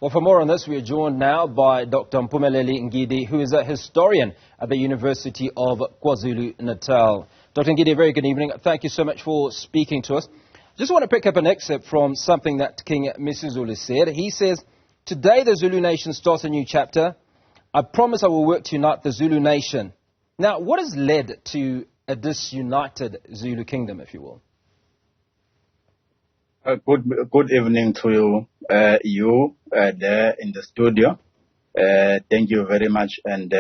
Well, for more on this, we are joined now by Dr. Mphumeleli Ngidi, who is a historian at the University of Kwazulu-Natal. Dr. Ngidi, very good evening. Thank you so much for speaking to us. Just want to pick up an excerpt from something that King Misuzulu said. He says, "Today the Zulu nation starts a new chapter. I promise I will work to unite the Zulu nation." Now, what has led to a disunited Zulu kingdom, if you will? Good evening to you, there in the studio. Thank you very much, and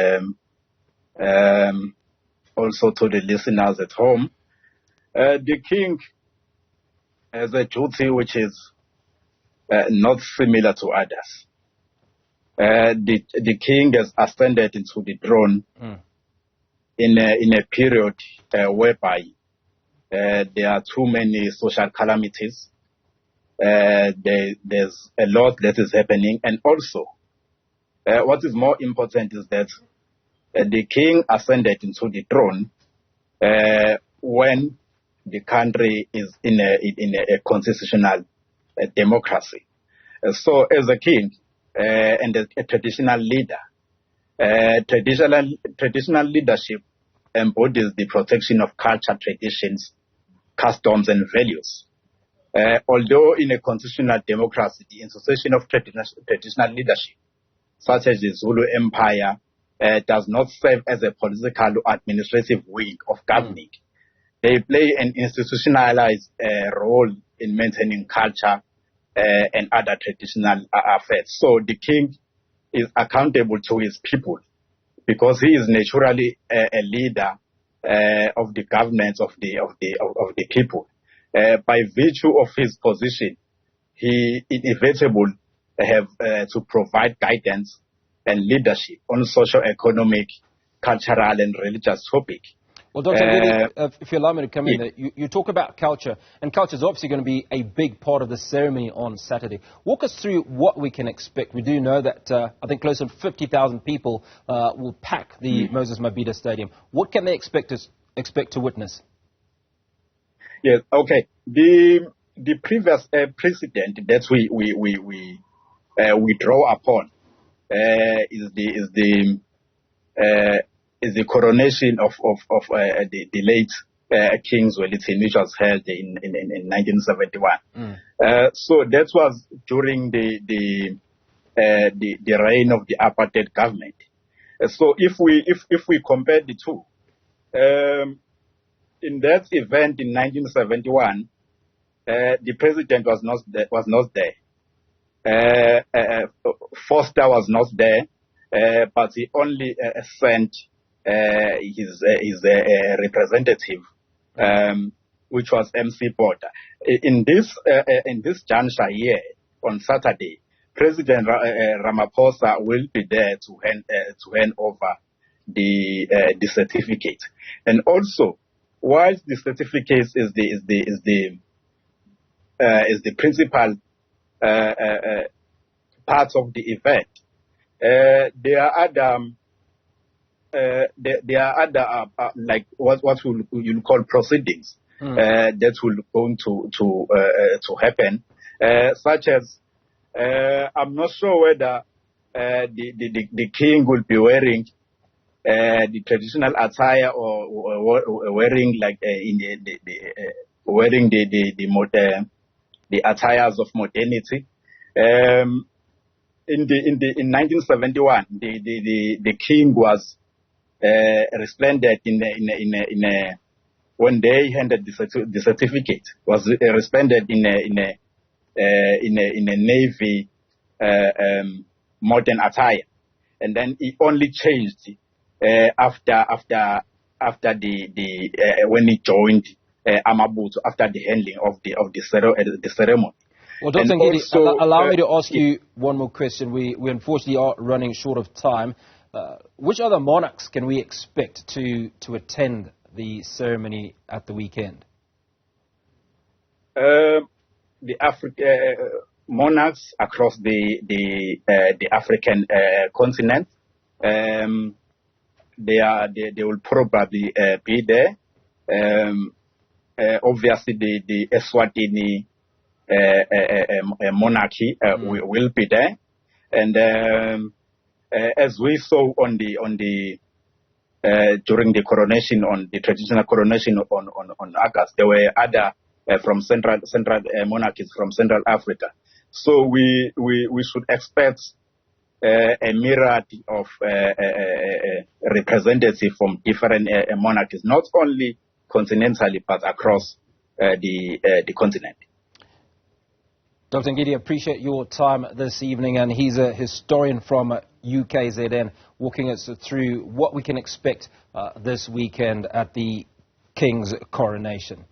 also to the listeners at home. The king has a duty which is not similar to others. The king has ascended into the throne in a period whereby there are too many social calamities. There's a lot that is happening, and also what is more important is that the king ascended into the throne when the country is in a constitutional democracy. So as a king and a traditional leader, traditional leadership embodies the protection of culture, traditions, customs and values. Although in a constitutional democracy, the institution of traditional leadership, such as the Zulu Empire, does not serve as a political or administrative wing of governing. They play an institutionalized role in maintaining culture and other traditional affairs. So the king is accountable to his people because he is naturally a leader of the government of the people. By virtue of his position, he inevitably have to provide guidance and leadership on socio-economic, cultural and religious topics. Well, Dr. Ngidi, if you allow me to come in there, you talk about culture, and culture is obviously going to be a big part of the ceremony on Saturday. Walk us through what we can expect. We do know that I think close to 50,000 people will pack the Moses Mabhida Stadium. What can they expect to witness? Yes, okay. The previous precedent that we draw upon is the coronation of the late King Misuzulu, which was held in 1971. So that was during the reign of the apartheid government. So if we compare the two, in that event in 1971, the president was not there. Foster was not there, but he only sent his representative, which was MC Porter. In this juncture here on Saturday, President Ramaphosa will be there to hand over the certificate, and also, whilst the certificate is the principal part of the event, there are other like what you'll call proceedings that will going to happen, such as I'm not sure whether the king will be wearing the traditional attire or wearing like wearing the attires of modernity. In 1971, the king was resplendent when they handed the certificate, was resplendent in a navy modern attire, and then he only changed after when he joined Amabutho, after the handling of the ceremony. Well, Dr. Ngidi, allow me to ask you one more question. We unfortunately are running short of time. Which other monarchs can we expect to attend the ceremony at the weekend? The monarchs across the African continent. They will probably be there. Obviously, the Eswatini monarchy will be there. And as we saw on the during the coronation, on the traditional coronation on August, there were other from central monarchies from Central Africa. So we should expect a myriad of representatives from different monarchies, not only continentally but across the continent. Dr. Ngidi, appreciate your time this evening, and he's a historian from UKZN, walking us through what we can expect this weekend at the King's coronation.